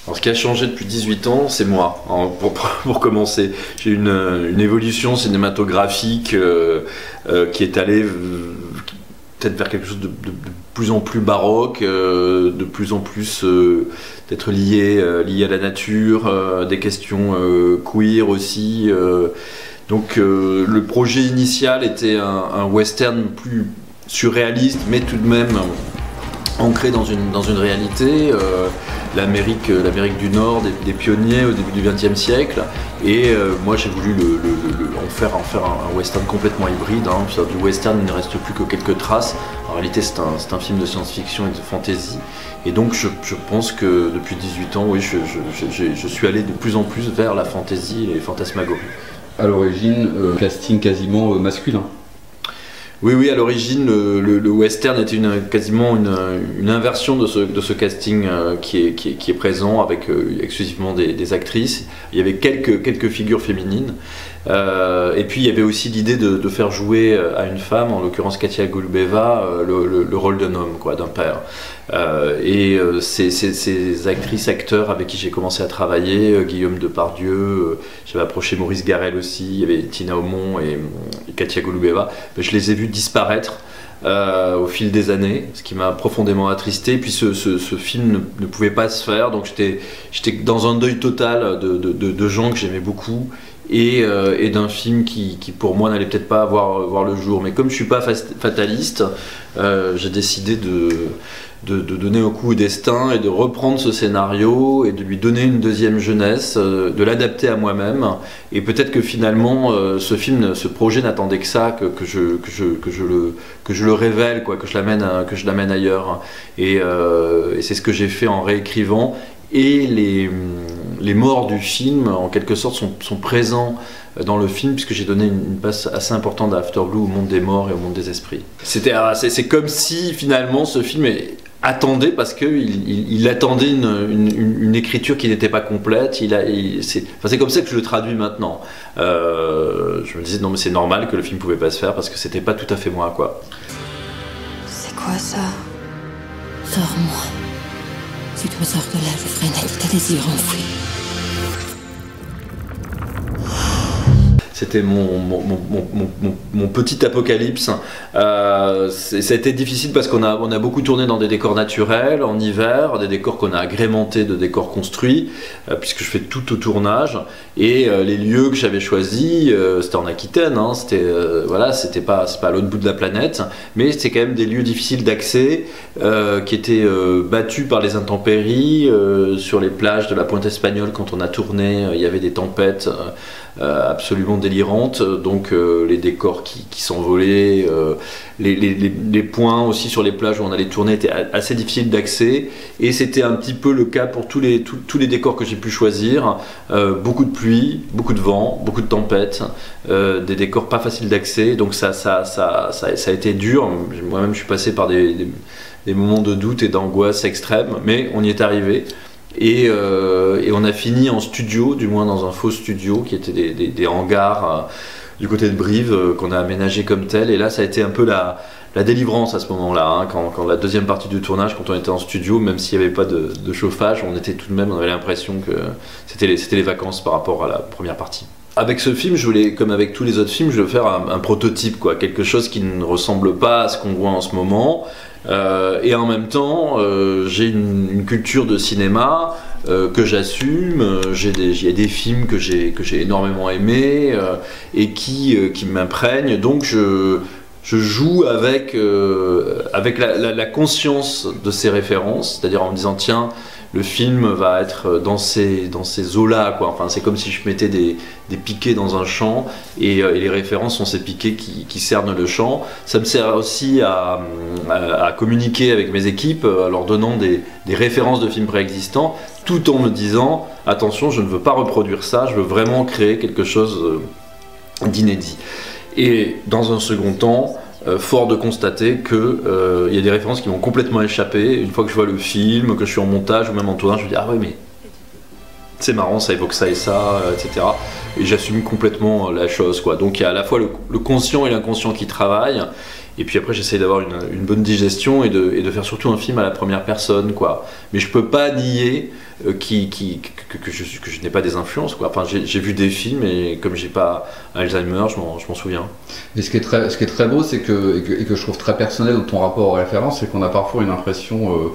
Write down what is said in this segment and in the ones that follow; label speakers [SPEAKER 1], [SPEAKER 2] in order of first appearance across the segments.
[SPEAKER 1] Alors, ce qui a changé depuis 18 ans, c'est moi, hein, pour commencer. J'ai une évolution cinématographique qui est allée peut-être vers quelque chose de plus en plus baroque, de plus en plus d'être lié à la nature, des questions queer aussi. Donc le projet initial était un western plus surréaliste, mais tout de même ancré dans une réalité. L'Amérique du Nord, des pionniers au début du XXe siècle, et moi j'ai voulu en faire un western complètement hybride, hein. Du western il ne reste plus que quelques traces. En réalité c'est un film de science-fiction et de fantasy, et donc je pense que depuis 18 ans, oui, je suis allé de plus en plus vers la fantasy et les fantasmagories.
[SPEAKER 2] À l'origine, casting quasiment masculin.
[SPEAKER 1] Oui, à l'origine, le western était quasiment une inversion de ce casting qui est présent, avec exclusivement des actrices. Il y avait quelques figures féminines. Et puis il y avait aussi l'idée de faire jouer à une femme, en l'occurrence Katia Golubeva, le rôle d'un homme, d'un père. Ces actrices, acteurs avec qui j'ai commencé à travailler, Guillaume Depardieu, j'avais approché Maurice Garrel aussi, il y avait Tina Aumont et Katia Golubeva, je les ai vus disparaître au fil des années, ce qui m'a profondément attristé. Et puis ce film ne pouvait pas se faire, donc j'étais dans un deuil total de gens que j'aimais beaucoup, et d'un film qui pour moi n'allait peut-être pas voir le jour. Mais comme je suis pas fataliste, j'ai décidé de donner un coup au destin et de reprendre ce scénario et de lui donner une deuxième jeunesse, de l'adapter à moi-même. Et peut-être que finalement ce projet n'attendait que ça, que je le révèle, que je l'amène ailleurs. Et c'est ce que j'ai fait en réécrivant. Et les morts du film, en quelque sorte, sont présents dans le film, puisque j'ai donné une place assez importante à Afterblue, au monde des morts et au monde des esprits. C'est comme si finalement ce film attendait, parce qu'il attendait une écriture qui n'était pas complète. C'est comme ça que je le traduis maintenant. Je me disais non, mais c'est normal que le film ne pouvait pas se faire, parce que c'était pas tout à fait moi, quoi.
[SPEAKER 3] C'est quoi ça? Sors-moi. Si tu me sors de là, je ferai naître tes désirs enfouis.
[SPEAKER 1] C'était mon petit apocalypse. Ça a été difficile parce qu'on a beaucoup tourné dans des décors naturels en hiver, des décors qu'on a agrémentés de décors construits, puisque je fais tout au tournage. Et les lieux que j'avais choisis, c'était en Aquitaine, hein, c'était pas à l'autre bout de la planète, mais c'était quand même des lieux difficiles d'accès, qui étaient battus par les intempéries. Sur les plages de la Pointe Espagnole, quand on a tourné, il y avait des tempêtes absolument délirantes, donc les décors qui s'envolaient, les points aussi sur les plages où on allait tourner étaient assez difficiles d'accès, et c'était un petit peu le cas pour tous les décors que j'ai pu choisir. Beaucoup de pluie, beaucoup de vent, beaucoup de tempêtes, des décors pas faciles d'accès, donc ça a été dur. Moi-même je suis passé par des moments de doute et d'angoisse extrême, mais on y est arrivé. Et on a fini en studio, du moins dans un faux studio qui était des hangars du côté de Brive, qu'on a aménagé comme tel. Et là ça a été un peu la délivrance à ce moment-là, hein, quand la deuxième partie du tournage, quand on était en studio, même s'il n'y avait pas de chauffage, on avait l'impression que c'était les vacances par rapport à la première partie. Avec ce film, je voulais, comme avec tous les autres films, je veux faire un prototype, quelque chose qui ne ressemble pas à ce qu'on voit en ce moment. Et en même temps, j'ai une culture de cinéma que j'assume. Il y a des films que j'ai énormément aimés et qui m'imprègnent. Donc je joue avec la conscience de ces références, c'est-à-dire en me disant tiens, le film va être dans ces eaux-là, Enfin, c'est comme si je mettais des piquets dans un champ, et les références sont ces piquets qui cernent le champ. Ça me sert aussi à communiquer avec mes équipes, en leur donnant des références de films préexistants, tout en me disant attention, je ne veux pas reproduire ça, je veux vraiment créer quelque chose d'inédit. Et dans un second temps, fort de constater qu'il y a des références qui m'ont complètement échappé. Une fois que je vois le film, que je suis en montage ou même en tournage, je me dis ah ouais, mais c'est marrant, ça évoque ça et ça, etc. Et j'assume complètement la chose, Donc il y a à la fois le conscient et l'inconscient qui travaillent, Et puis après, j'essaie d'avoir une bonne digestion et de faire surtout un film à la première personne, quoi. Mais je peux pas nier que je n'ai pas des influences, quoi. Enfin, j'ai vu des films et comme j'ai pas Alzheimer, je m'en souviens.
[SPEAKER 2] Et ce qui est très beau, c'est que je trouve très personnel dans ton rapport aux références, c'est qu'on a parfois une impression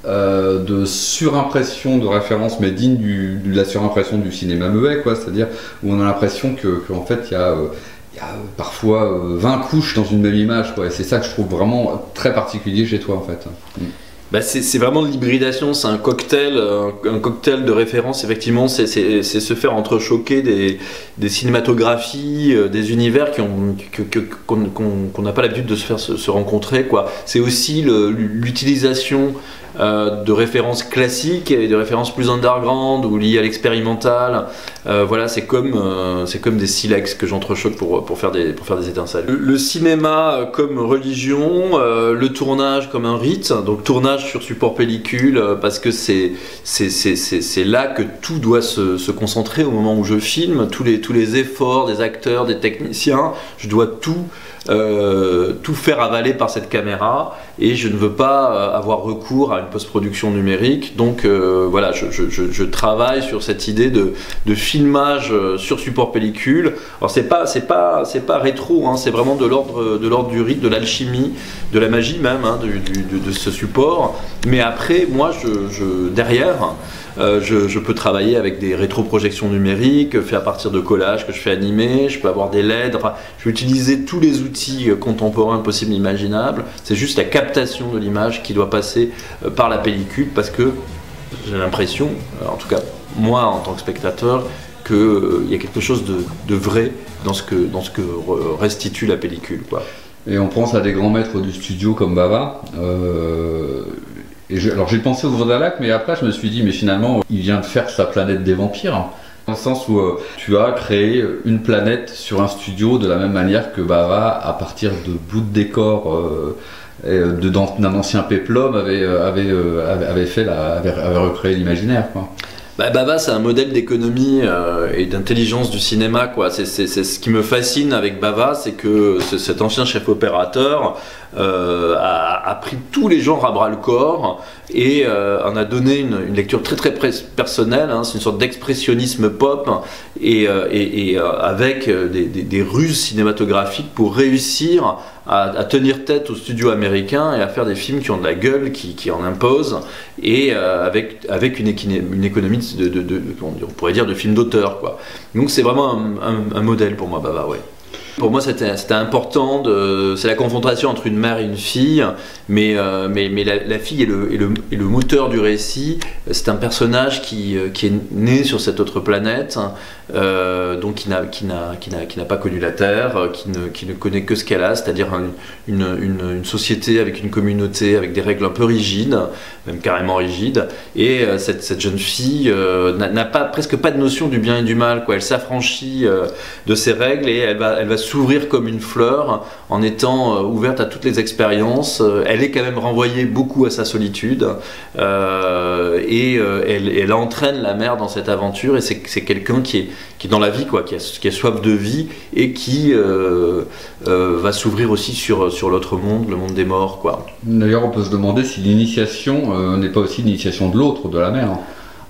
[SPEAKER 2] de surimpression de références, mais digne de la surimpression du cinéma muet, quoi. C'est-à-dire où on a l'impression qu'en fait, il y a parfois 20 couches dans une même image, quoi. Et c'est ça que je trouve vraiment très particulier chez toi, en fait.
[SPEAKER 1] Bah c'est vraiment de l'hybridation, c'est un cocktail de références, effectivement, c'est se faire entrechoquer des cinématographies, des univers qu'on n'a pas l'habitude de se faire se rencontrer, quoi. C'est aussi l'utilisation de références classiques et de références plus underground ou liées à l'expérimental. Voilà, c'est comme des silex que j'entrechoque pour faire des étincelles. Le cinéma comme religion, le tournage comme un rite, donc tournage sur support pellicule, parce que c'est là que tout doit se concentrer au moment où je filme, tous les efforts des acteurs, des techniciens, je dois tout faire avaler par cette caméra et je ne veux pas avoir recours à une post-production numérique, donc voilà, je travaille sur cette idée de filmage sur support pellicule. Alors c'est pas rétro, hein, c'est vraiment de l'ordre du rite, de l'alchimie, de la magie même, hein, de ce support, mais après moi derrière je peux travailler avec des rétroprojections numériques fait à partir de collages que je fais animer, je peux avoir des LED, enfin, je vais utiliser tous les outils contemporains possibles et imaginables. C'est juste la captation de l'image qui doit passer par la pellicule, parce que j'ai l'impression, en tout cas moi en tant que spectateur, qu'il y a quelque chose de vrai dans ce que restitue la pellicule, quoi.
[SPEAKER 2] Et on pense à des grands maîtres du studio comme Bava. Alors j'ai pensé au Vendalac, mais après je me suis dit, mais finalement, il vient de faire sa planète des vampires. Dans le sens où tu as créé une planète sur un studio de la même manière que Bava, à partir de bouts de décor d'un ancien péplum, avait recréé l'imaginaire, quoi.
[SPEAKER 1] Bah, Bava, c'est un modèle d'économie et d'intelligence du cinéma, quoi. C'est ce qui me fascine avec Bava, c'est que cet ancien chef opérateur a pris tous les genres à bras le corps et en a donné une lecture très très personnelle, hein. C'est une sorte d'expressionnisme pop et avec des ruses cinématographiques pour réussir à tenir tête aux studios américains et à faire des films qui ont de la gueule, qui en imposent, et avec une économie on pourrait dire de film d'auteur, quoi. Donc c'est vraiment un modèle pour moi, Bava, ouais. Pour moi, c'était important. C'est la confrontation entre une mère et une fille, mais la fille est le moteur du récit. C'est un personnage qui est né sur cette autre planète, donc qui n'a pas connu la Terre, qui ne connaît que ce qu'elle a, c'est-à-dire une société avec une communauté, avec des règles un peu rigides, même carrément rigides. Et cette jeune fille n'a presque pas de notion du bien et du mal, quoi. Elle s'affranchit de ces règles et elle va s'ouvrir comme une fleur en étant ouverte à toutes les expériences. Elle est quand même renvoyée beaucoup à sa solitude et elle entraîne la mère dans cette aventure, et c'est quelqu'un qui est dans la vie, quoi, qui a soif de vie et qui va s'ouvrir aussi sur l'autre monde, le monde des morts, quoi.
[SPEAKER 2] D'ailleurs, on peut se demander si l'initiation n'est pas aussi l'initiation de l'autre, de la mère.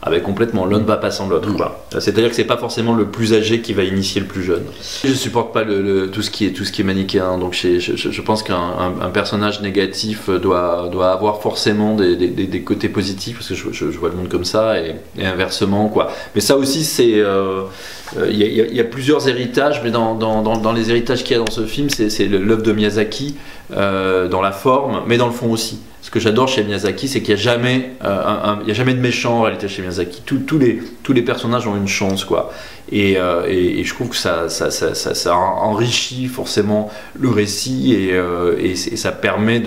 [SPEAKER 1] Ah ben complètement, l'un ne va pas sans l'autre, quoi. C'est-à-dire que c'est pas forcément le plus âgé qui va initier le plus jeune. Je supporte pas tout ce qui est manichéen, donc je pense qu'un personnage négatif doit avoir forcément des côtés positifs, parce que je vois le monde comme ça, et inversement, quoi. Mais ça aussi, c'est il y a plusieurs héritages, mais dans les héritages qu'il y a dans ce film, c'est l'œuvre de Miyazaki, dans la forme, mais dans le fond aussi. Ce que j'adore chez Miyazaki, c'est qu'il n'y a jamais de méchant en réalité chez Miyazaki. Tous les personnages ont une chance, quoi. Et je trouve que ça enrichit forcément le récit, et ça permet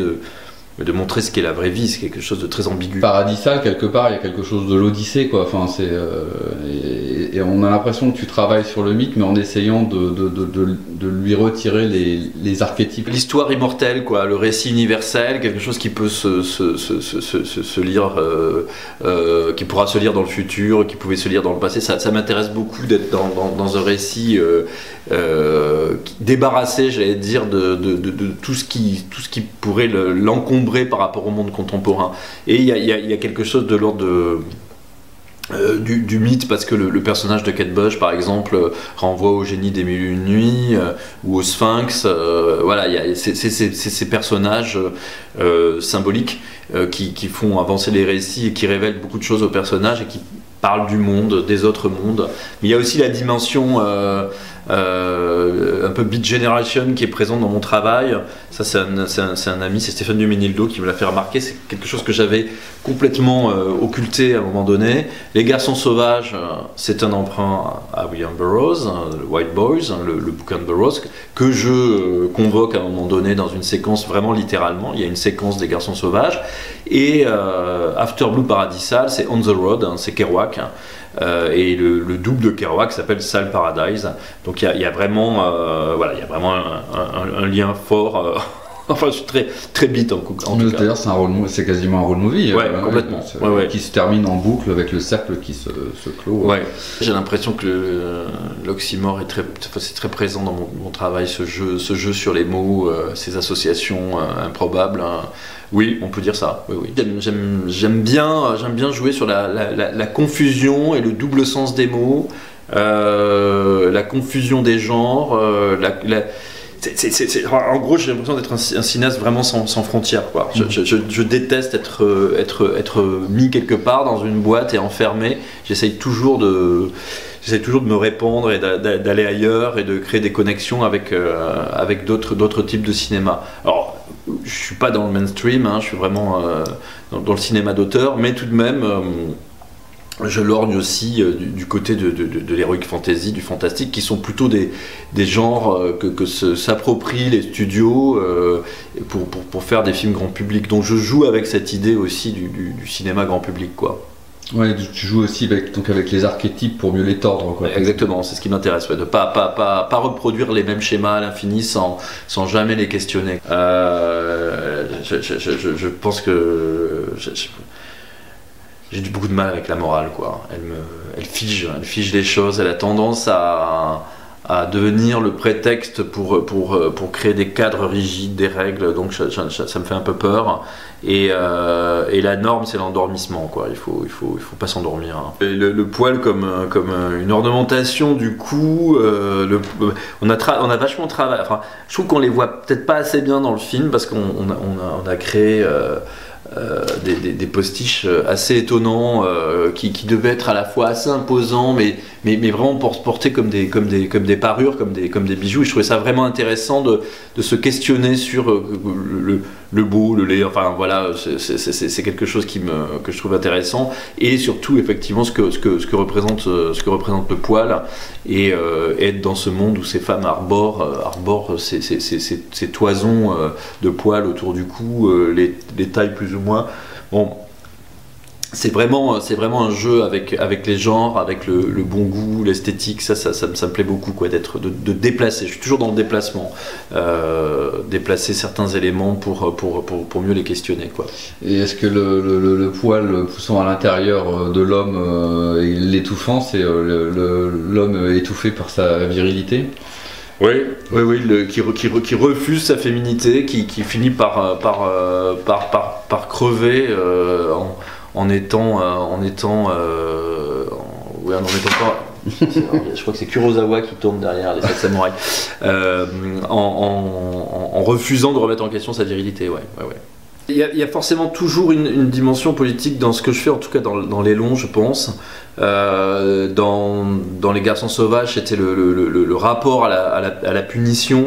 [SPEAKER 1] mais de montrer ce qu'est la vraie vie, c'est quelque chose de très ambigu.
[SPEAKER 2] Paradisal, quelque part, il y a quelque chose de l'Odyssée, quoi. Enfin, et on a l'impression que tu travailles sur le mythe, mais en essayant de lui retirer les archétypes.
[SPEAKER 1] L'histoire immortelle, quoi, le récit universel, quelque chose qui peut se lire, qui pourra se lire dans le futur, qui pouvait se lire dans le passé. Ça m'intéresse beaucoup d'être dans un récit débarrassé, j'allais dire, de tout ce qui pourrait l'encombrer par rapport au monde contemporain. Et il y a quelque chose de l'ordre du mythe, parce que le personnage de Kate Bush, par exemple, renvoie au génie des mille et une nuits ou au Sphinx. Voilà, il y a ces personnages symboliques qui font avancer les récits et qui révèlent beaucoup de choses aux personnages et qui parlent du monde, des autres mondes. Mais il y a aussi la dimension un peu Beat Generation qui est présente dans mon travail. Ça, c'est un ami, c'est Stéphane Duménildo qui me l'a fait remarquer. C'est quelque chose que j'avais complètement occulté à un moment donné. Les Garçons Sauvages, c'est un emprunt à William Burroughs, le White Boys, le bouquin de Burroughs, que je convoque à un moment donné dans une séquence, vraiment littéralement. Il y a une séquence des Garçons Sauvages. Et After Blue Paradisal, c'est On the Road, c'est Kerouac. Et le double de Kerouac s'appelle Sal Paradise. Donc il y a vraiment, voilà, il y a vraiment un lien fort. Enfin, je suis très beat en tout cas.
[SPEAKER 2] D'ailleurs, c'est quasiment un road movie.
[SPEAKER 1] Ouais, complètement.
[SPEAKER 2] Qui se termine en boucle avec le cercle qui se clôt.
[SPEAKER 1] Ouais. J'ai l'impression que l'oxymore c'est très présent dans mon travail, ce jeu sur les mots, ces associations improbables. Oui, on peut dire ça. Oui. J'aime bien jouer sur la confusion et le double sens des mots, la confusion des genres, en gros, j'ai l'impression d'être un cinéaste vraiment sans frontières, quoi. Je déteste être mis quelque part dans une boîte et enfermé. J'essaye toujours de me répandre et d'aller ailleurs et de créer des connexions avec d'autres types de cinéma. Alors, je suis pas dans le mainstream, je suis vraiment dans le cinéma d'auteur, mais tout de même, je lorgne aussi du côté de l'heroic fantasy, du fantastique, qui sont plutôt des genres que s'approprient les studios pour faire des films grand public. Donc je joue avec cette idée aussi du cinéma grand public, quoi.
[SPEAKER 2] Ouais, tu joues aussi avec les archétypes pour mieux les tordre, quoi.
[SPEAKER 1] Exactement, c'est ce qui m'intéresse, de pas reproduire les mêmes schémas à l'infini sans jamais les questionner. Je pense que j'ai beaucoup de mal avec la morale, quoi. Elle fige les choses, elle a tendance à devenir le prétexte pour créer des cadres rigides, des règles, donc ça me fait un peu peur. Et la norme, c'est l'endormissement, quoi. Il faut pas s'endormir. Le poil comme une ornementation du cou. On a vachement travaillé. Enfin, je trouve qu'on les voit peut-être pas assez bien dans le film parce qu'on a créé des postiches assez étonnants qui devaient être à la fois assez imposants mais vraiment portés comme des parures, comme des bijoux. Et je trouvais ça vraiment intéressant de se questionner sur le beau, le laid. Enfin voilà, c'est quelque chose que je trouve intéressant, et surtout effectivement ce que représente le poil, et être dans ce monde où ces femmes arborent ces toisons de poils autour du cou, les tailles plus ou moins. Bon, c'est vraiment un jeu avec les genres, avec le bon goût, l'esthétique. Ça me plaît beaucoup, quoi, de déplacer. Je suis toujours dans le déplacement, déplacer certains éléments pour mieux les questionner, quoi.
[SPEAKER 2] Et est-ce que le poil poussant à l'intérieur de l'homme, l'étouffant, c'est l'homme étouffé par sa virilité?
[SPEAKER 1] Oui, qui refuse sa féminité, qui finit par crever en étant pas. Je crois que c'est Kurosawa qui tourne derrière les 7 samouraïs, en refusant de remettre en question sa virilité. Ouais. Il y a forcément toujours une dimension politique dans ce que je fais, en tout cas dans les longs, je pense. Dans Les Garçons Sauvages, c'était le rapport à la punition,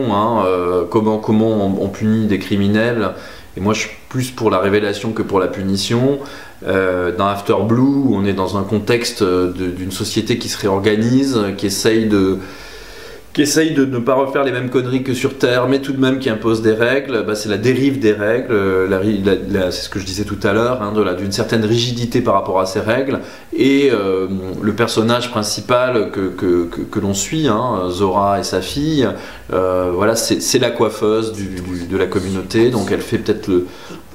[SPEAKER 1] comment on punit des criminels. Et moi, je suis plus pour la révélation que pour la punition. Dans After Blue, on est dans un contexte d'une société qui se réorganise, qui essaye qui essaye de ne pas refaire les mêmes conneries que sur Terre, mais tout de même qui impose des règles. C'est la dérive des règles, c'est ce que je disais tout à l'heure, hein, d'une certaine rigidité par rapport à ces règles. Et le personnage principal que l'on suit, hein, Zora et sa fille, voilà, c'est la coiffeuse de la communauté, donc elle fait peut-être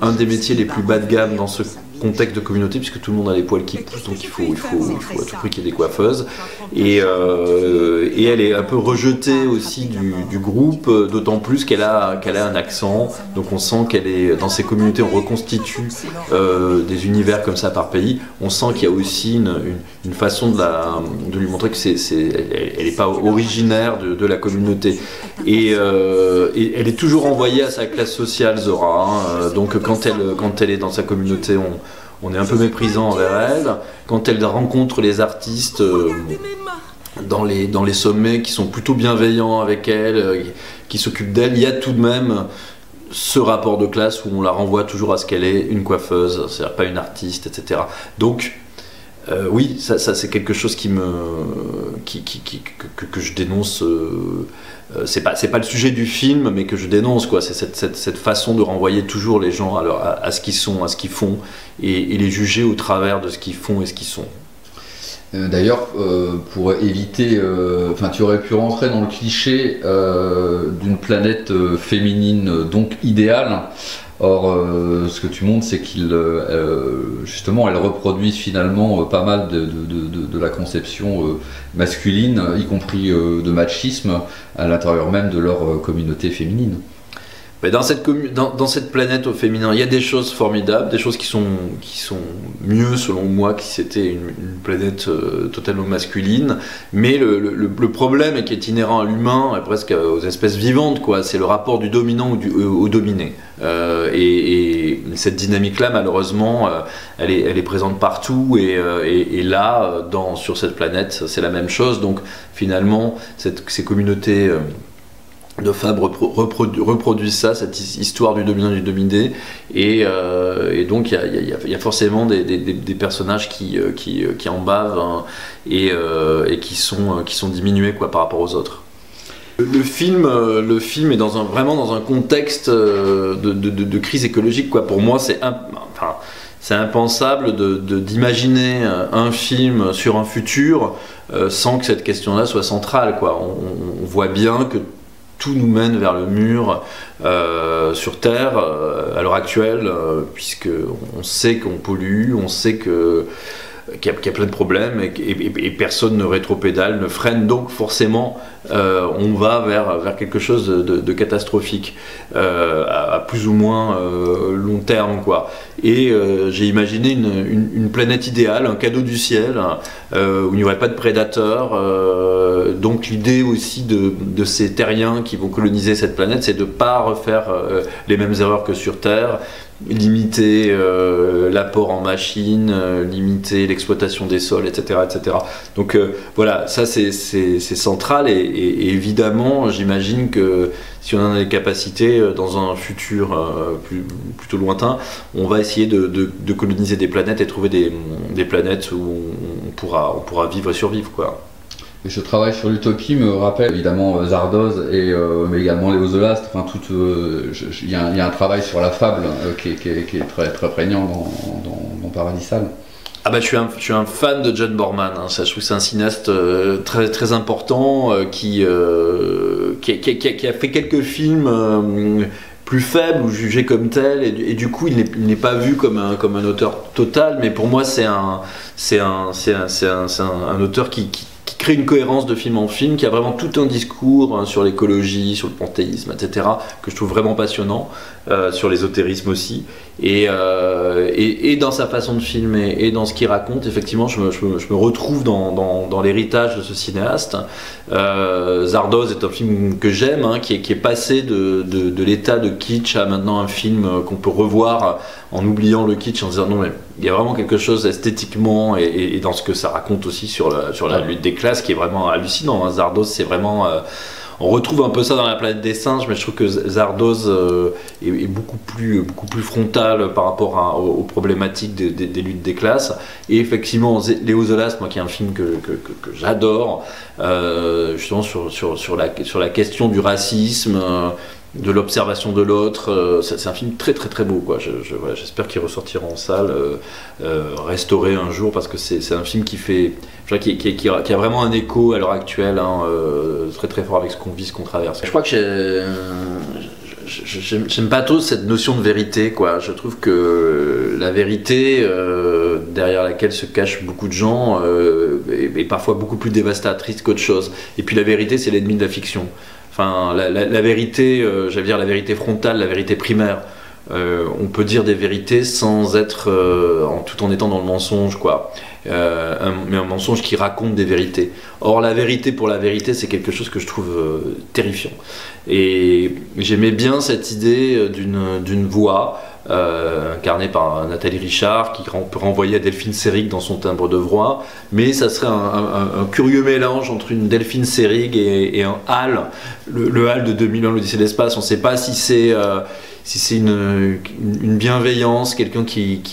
[SPEAKER 1] un des métiers les plus bas de gamme dans ce contexte de communauté, puisque tout le monde a les poils qui poussent, donc il faut à tout prix qu'il y ait des coiffeuses. Et elle est un peu rejetée aussi du groupe, d'autant plus qu'elle a un accent, donc on sent qu'elle est dans ces communautés, on reconstitue des univers comme ça par pays, on sent qu'il y a aussi une façon de lui montrer que elle n'est pas originaire de la communauté. Et elle est toujours envoyée à sa classe sociale, Zora, hein. Donc quand elle est dans sa communauté, on est un peu méprisant envers elle. Quand elle rencontre les artistes dans les sommets qui sont plutôt bienveillants avec elle, qui s'occupent d'elle, il y a tout de même ce rapport de classe où on la renvoie toujours à ce qu'elle est, une coiffeuse, c'est-à-dire pas une artiste, etc. Donc oui, ça c'est quelque chose que je dénonce. C'est pas le sujet du film, mais que je dénonce, quoi. C'est cette façon de renvoyer toujours les gens à ce qu'ils sont, à ce qu'ils font, et les juger au travers de ce qu'ils font et ce qu'ils sont.
[SPEAKER 2] D'ailleurs, pour éviter, tu aurais pu rentrer dans le cliché d'une planète féminine, donc idéale. Or, ce que tu montres, c'est justement, elles reproduisent finalement pas mal de la conception masculine, y compris de machisme, à l'intérieur même de leur communauté féminine.
[SPEAKER 1] Mais dans cette planète au féminin, il y a des choses formidables, des choses qui sont mieux selon moi que si c'était une planète totalement masculine. Mais le problème qui est inhérent à l'humain, et presque aux espèces vivantes, quoi, c'est le rapport du dominant au dominé. Et cette dynamique-là, malheureusement, elle est présente partout. Et là, sur cette planète, c'est la même chose. Donc finalement, ces communautés de femmes reproduisent ça, cette histoire du dominant et du dominé, et donc il y a forcément des personnages qui en bavent, hein, et qui sont diminués, quoi, par rapport aux autres. Le film est vraiment dans un contexte de crise écologique, quoi. Pour moi, c'est impensable d'imaginer un film sur un futur sans que cette question-là soit centrale, quoi. On voit bien que tout nous mène vers le mur sur Terre à l'heure actuelle, puisqu'on sait qu'on pollue, on sait qu'il y a plein de problèmes, et personne ne rétropédale, ne freine, donc forcément on va vers quelque chose de catastrophique à plus ou moins long terme, quoi. Et j'ai imaginé une planète idéale, un cadeau du ciel, où il n'y aurait pas de prédateurs. Donc l'idée aussi de ces terriens qui vont coloniser cette planète, c'est de ne pas refaire les mêmes erreurs que sur Terre, limiter l'apport en machines, limiter l'exploitation des sols, etc. etc. Donc voilà, ça c'est central, et évidemment j'imagine que si on en a les capacités, dans un futur plutôt lointain, on va essayer de coloniser des planètes et trouver des planètes où on pourra vivre et survivre, quoi.
[SPEAKER 2] Et ce travail sur l'utopie me rappelle évidemment Zardoz, mais également Léo Zolastre. Enfin, il y a un travail sur la fable qui est très, très prégnant dans Paradisal.
[SPEAKER 1] Ah bah, je suis un fan de John Borman, hein. Ça, je trouve que c'est un cinéaste très, très important qui a fait quelques films plus faible ou jugé comme tel, et du coup il n'est pas vu comme un auteur total, mais pour moi c'est un auteur qui crée une cohérence de film en film, qui a vraiment tout un discours, hein, sur l'écologie, sur le panthéisme, etc., que je trouve vraiment passionnant, sur l'ésotérisme aussi, et dans sa façon de filmer et dans ce qu'il raconte. Effectivement, je me retrouve dans l'héritage de ce cinéaste. Zardoz est un film que j'aime, hein, qui est passé de l'état de kitsch à maintenant un film qu'on peut revoir en oubliant le kitsch, en disant non, mais il y a vraiment quelque chose esthétiquement et dans ce que ça raconte aussi sur la lutte des classes qui est vraiment hallucinant, hein. Zardoz, c'est vraiment On retrouve un peu ça dans La planète des singes, mais je trouve que Zardoz est beaucoup plus frontal par rapport aux problématiques des luttes des classes. Et effectivement, Léo Zolas, moi qui est un film que j'adore, justement sur la question du racisme, de l'observation de l'autre, c'est un film très beau, quoi. Voilà, j'espère qu'il ressortira en salle, restauré un jour, parce que c'est un film qui a vraiment un écho à l'heure actuelle, hein, très fort avec ce qu'on vit, ce qu'on traverse. Je crois que j'aime pas trop cette notion de vérité, quoi. Je trouve que la vérité, derrière laquelle se cachent beaucoup de gens, est parfois beaucoup plus dévastatrice qu'autre chose. Et puis la vérité, c'est l'ennemi de la fiction. Enfin, la vérité, j'allais dire la vérité frontale, la vérité primaire. On peut dire des vérités sans être, tout en étant dans le mensonge, quoi. Mais un mensonge qui raconte des vérités. Or, la vérité pour la vérité, c'est quelque chose que je trouve terrifiant. Et j'aimais bien cette idée d'une voix incarnée par Nathalie Richard, qui peut renvoyer à Delphine Seyrig dans son timbre de voix, mais ça serait un curieux mélange entre une Delphine Seyrig et un HAL, le HAL de 2001, l'Odyssée de l'espace. On ne sait pas si c'est une bienveillance, quelqu'un qui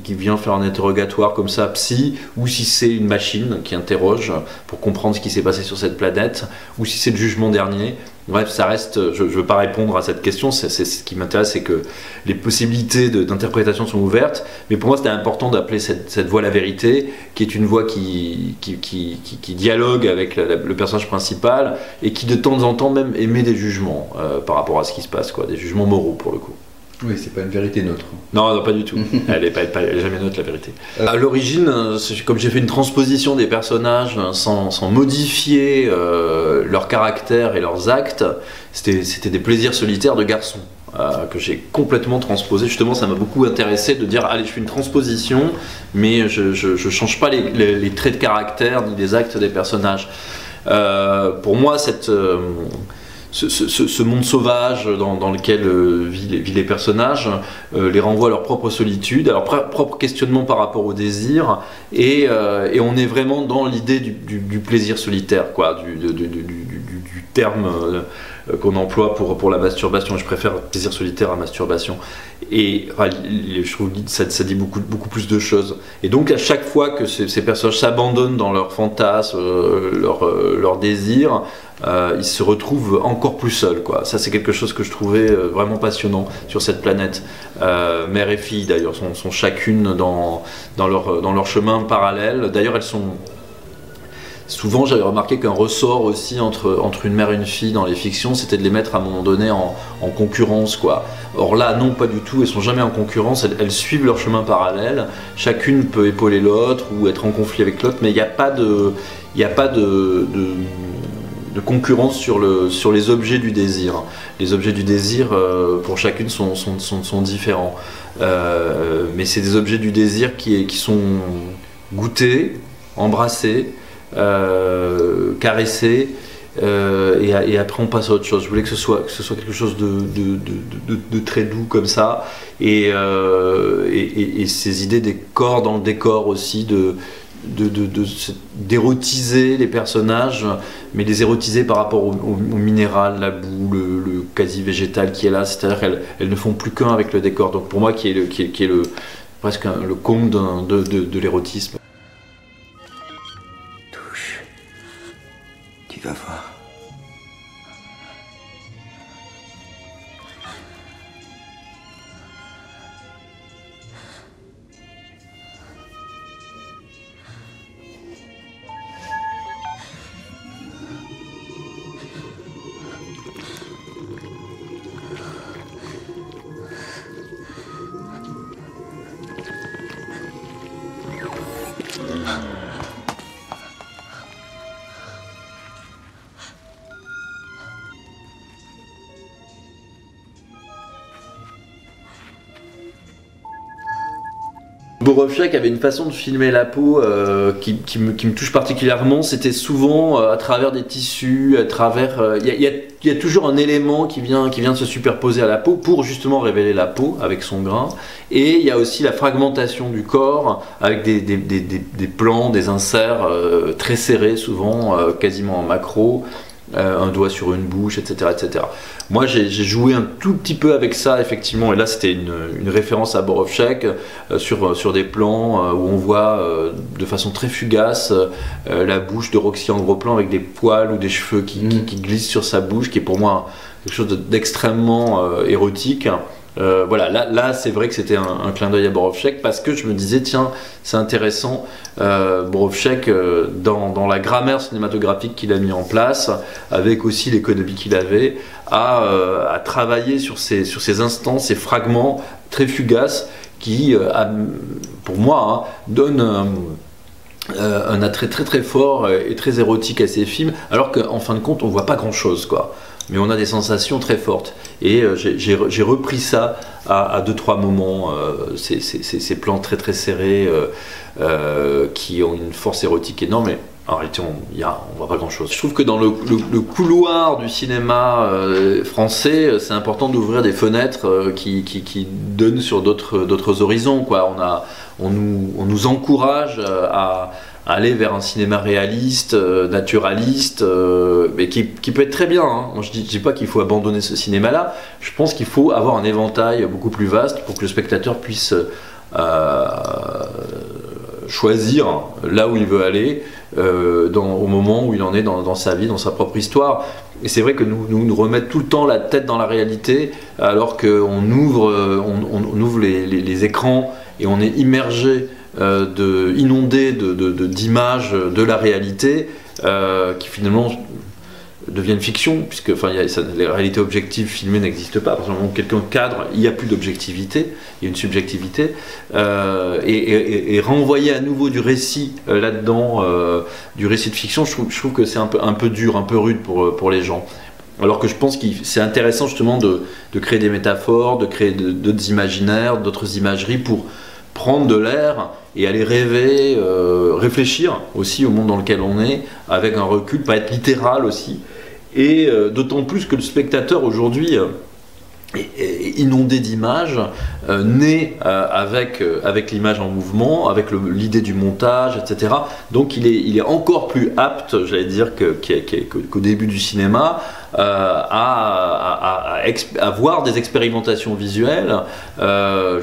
[SPEAKER 1] vient faire un interrogatoire comme ça, psy, ou si c'est une machine qui interroge pour comprendre ce qui s'est passé sur cette planète, ou si c'est le jugement dernier. Bref, ça reste, je ne veux pas répondre à cette question, c'est ce qui m'intéresse, c'est que les possibilités d'interprétation sont ouvertes, mais pour moi c'était important d'appeler cette voix la vérité, qui est une voix qui dialogue avec le personnage principal, et qui de temps en temps même émet des jugements par rapport à ce qui se passe, quoi, des jugements moraux pour le coup.
[SPEAKER 2] Oui, c'est pas une vérité neutre.
[SPEAKER 1] Non, pas du tout. Elle est jamais neutre, la vérité. À l'origine, comme j'ai fait une transposition des personnages sans modifier leur caractère et leurs actes, c'était des plaisirs solitaires de garçons que j'ai complètement transposé. Justement, ça m'a beaucoup intéressé de dire, allez, je fais une transposition, mais je change pas les traits de caractère ni les actes des personnages. Pour moi, ce monde sauvage dans lequel vivent les personnages les renvoie à leur propre solitude, à leur propre questionnement par rapport au désir, et on est vraiment dans l'idée du plaisir solitaire, quoi, du terme qu'on emploie pour la masturbation. Je préfère plaisir solitaire à masturbation. Et je trouve que ça dit beaucoup plus de choses. Et donc à chaque fois que ces personnages s'abandonnent dans leurs fantasmes, leurs désirs, ils se retrouvent encore plus seuls, quoi. Ça, c'est quelque chose que je trouvais vraiment passionnant sur cette planète. Mère et fille, d'ailleurs, sont chacune dans leur chemin parallèle. D'ailleurs, elles sont... Souvent, j'avais remarqué qu'un ressort aussi entre une mère et une fille dans les fictions, c'était de les mettre à un moment donné en concurrence, quoi. Or là, non, pas du tout, elles sont jamais en concurrence, elles suivent leur chemin parallèle, chacune peut épauler l'autre ou être en conflit avec l'autre, mais il n'y a pas de concurrence sur les objets du désir. Les objets du désir, pour chacune, sont différents. Mais c'est des objets du désir qui sont goûtés, embrassés, caressés, et après on passe à autre chose. Je voulais que ce soit quelque chose de très doux comme ça, et ces idées des corps dans le décor aussi, d'érotiser les personnages, mais les érotiser par rapport au minéral, la boue, le quasi-végétal qui est là, c'est-à-dire qu'elles ne font plus qu'un avec le décor. Donc pour moi, qui est presque le comble de l'érotisme.
[SPEAKER 4] Touche, tu vas voir.
[SPEAKER 1] Borowczak avait une façon de filmer la peau qui me touche particulièrement. C'était souvent à travers des tissus, à travers... Il y a toujours un élément qui vient de se superposer à la peau pour justement révéler la peau avec son grain. Et il y a aussi la fragmentation du corps avec des plans, des inserts très serrés souvent, quasiment en macro. un doigt sur une bouche, etc. etc. Moi j'ai joué un tout petit peu avec ça effectivement, et là c'était une référence à Borovchek sur des plans où on voit de façon très fugace la bouche de Roxy en gros plan avec des poils ou des cheveux qui glissent sur sa bouche, qui est pour moi quelque chose d'extrêmement érotique. Voilà, là c'est vrai que c'était un clin d'œil à Borovchek, parce que je me disais tiens, c'est intéressant, Borovchek dans la grammaire cinématographique qu'il a mis en place, avec aussi l'économie qu'il avait, à travailler sur ces instants, ces fragments très fugaces qui, pour moi, donnent un attrait très très fort et très érotique à ces films, alors qu'en fin de compte on voit pas grand chose quoi. Mais on a des sensations très fortes. Et j'ai repris ça à 2-3 moments, ces plans très très serrés qui ont une force érotique énorme. Mais en réalité, on voit pas grand chose. Je trouve que dans le couloir du cinéma français, c'est important d'ouvrir des fenêtres qui donnent sur d'autres horizons, quoi. On nous encourage à aller vers un cinéma réaliste, naturaliste, mais qui peut être très bien. Hein. Moi, je dis pas qu'il faut abandonner ce cinéma-là. Je pense qu'il faut avoir un éventail beaucoup plus vaste pour que le spectateur puisse choisir là où il veut aller, au moment où il en est dans sa vie, dans sa propre histoire. Et c'est vrai que nous remettre tout le temps la tête dans la réalité, alors qu'on ouvre les écrans et on est immergé, inondé d'images de la réalité qui finalement deviennent fiction, puisque les réalités objectives filmées n'existent pas. À partir du moment où quelqu'un cadre, il n'y a plus d'objectivité, il y a une subjectivité, et renvoyer à nouveau du récit là-dedans, du récit de fiction, je trouve que c'est un peu dur, un peu rude pour les gens. Alors que je pense que c'est intéressant justement de créer des métaphores, de créer d'autres imaginaires, d'autres imageries pour prendre de l'air et aller rêver, réfléchir aussi au monde dans lequel on est, avec un recul, pas être littéral aussi. Et d'autant plus que le spectateur aujourd'hui est inondé d'images, né avec l'image en mouvement, avec l'idée du montage, etc. Donc il est encore plus apte, j'allais dire, qu'au début du cinéma, à voir des expérimentations visuelles,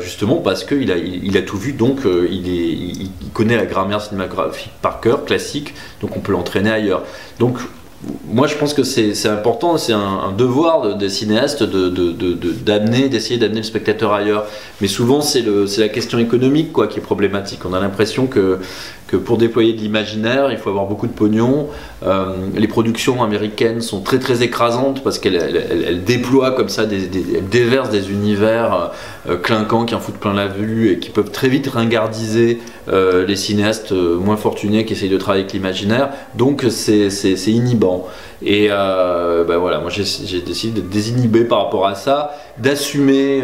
[SPEAKER 1] justement parce qu'il a tout vu, donc il connaît la grammaire cinématographique par cœur, classique, donc on peut l'entraîner ailleurs. Donc moi je pense que c'est important, c'est un devoir des cinéastes d'essayer d'amener le spectateur ailleurs. Mais souvent c'est la question économique qui est problématique. On a l'impression que pour déployer de l'imaginaire, il faut avoir beaucoup de pognon. Les productions américaines sont très très écrasantes parce qu'elles déploient comme ça, elles déversent des univers clinquants qui en foutent plein la vue et qui peuvent très vite ringardiser les cinéastes moins fortunés qui essayent de travailler avec l'imaginaire. Donc c'est inhibant. Et voilà, moi j'ai décidé de désinhiber par rapport à ça, d'assumer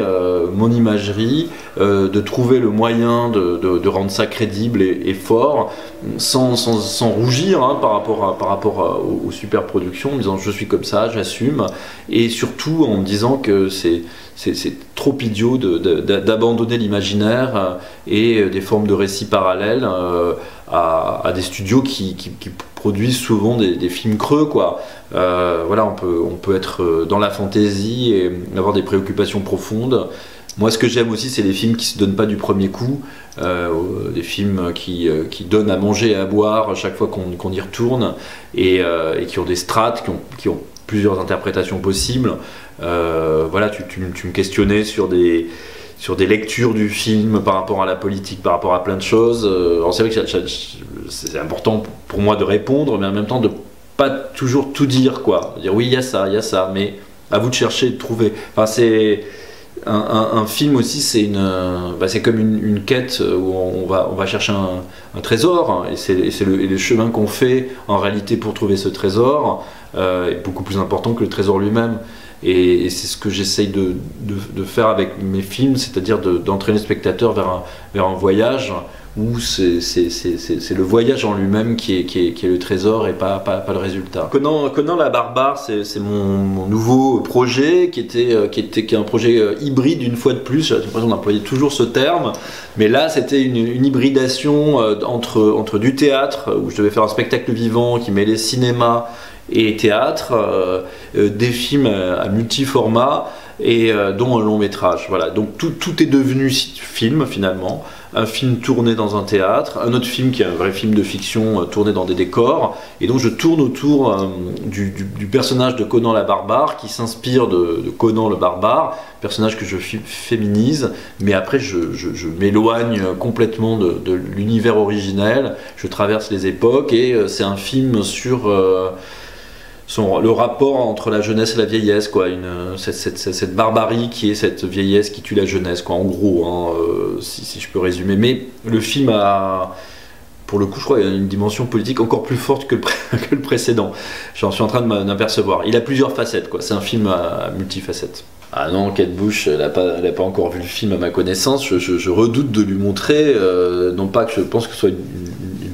[SPEAKER 1] mon imagerie, de trouver le moyen de rendre ça crédible et fort, sans rougir par rapport aux super productions, en me disant je suis comme ça, j'assume, et surtout en me disant que c'est trop idiot d'abandonner l'imaginaire et des formes de récits parallèles à des studios qui produisent souvent des films creux, quoi. Voilà, on peut être dans la fantaisie et avoir des préoccupations profondes. Moi, ce que j'aime aussi, c'est les films qui se donnent pas du premier coup, des films qui donnent à manger et à boire chaque fois qu'on y retourne, et qui ont des strates, qui ont plusieurs interprétations possibles. Voilà, tu me questionnais sur des lectures du film par rapport à la politique, par rapport à plein de choses. Alors c'est vrai que c'est important pour moi de répondre, mais en même temps de pas toujours tout dire, quoi. Dire oui, il y a ça, mais à vous de chercher et de trouver. Enfin, c'est un film aussi, c'est comme une quête où on va chercher un trésor, et c'est le chemin qu'on fait en réalité pour trouver ce trésor est beaucoup plus important que le trésor lui-même. Et c'est ce que j'essaye de faire avec mes films, c'est-à-dire d'entraîner le spectateur vers un voyage où c'est le voyage en lui-même qui est le trésor et pas le résultat. Conan la barbare, c'est mon nouveau projet qui est un projet hybride une fois de plus. J'ai l'impression d'employer toujours ce terme, mais là c'était une hybridation entre du théâtre, où je devais faire un spectacle vivant qui mêlait cinéma et théâtre, des films à multi-formats, et dont un long métrage. Voilà. Donc tout est devenu film finalement. Un film tourné dans un théâtre, un autre film qui est un vrai film de fiction tourné dans des décors, et donc je tourne autour du personnage de Conan la barbare qui s'inspire de Conan le barbare, personnage que je féminise, mais après je m'éloigne complètement de l'univers originel, je traverse les époques, et c'est un film sur le rapport entre la jeunesse et la vieillesse, quoi, cette barbarie qui est cette vieillesse qui tue la jeunesse, quoi, en gros, hein, si je peux résumer. Mais le film a, pour le coup, je crois, une dimension politique encore plus forte que le précédent. J'en suis en train de m'apercevoir. Il a plusieurs facettes, quoi. C'est un film à multifacettes. Ah non, Kate Bush, elle n'a pas encore vu le film à ma connaissance. Je redoute de lui montrer, non pas que je pense que ce soit une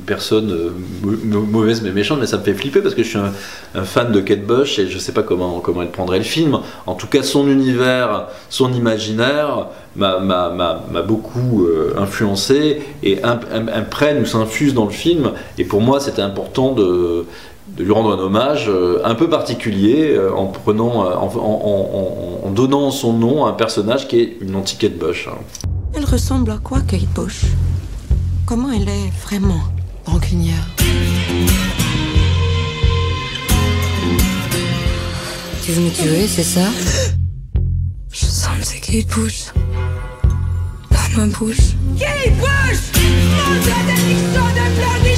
[SPEAKER 1] personne mauvaise mais méchante, mais ça me fait flipper parce que je suis un fan de Kate Bush et je sais pas comment elle prendrait le film. En tout cas, son univers, son imaginaire m'a beaucoup influencé et imprègne ou s'infuse dans le film. Et pour moi, c'était important de lui rendre un hommage un peu particulier en donnant son nom à un personnage qui est une anti-Kate Bush.
[SPEAKER 3] Elle ressemble à quoi, Kate Bush? Comment elle est vraiment? Rancunière. Tu veux me tuer, c'est ça? Je sens que c'est Kate Bush. Dans ma bouche. Kate Bush! Mon Dieu, de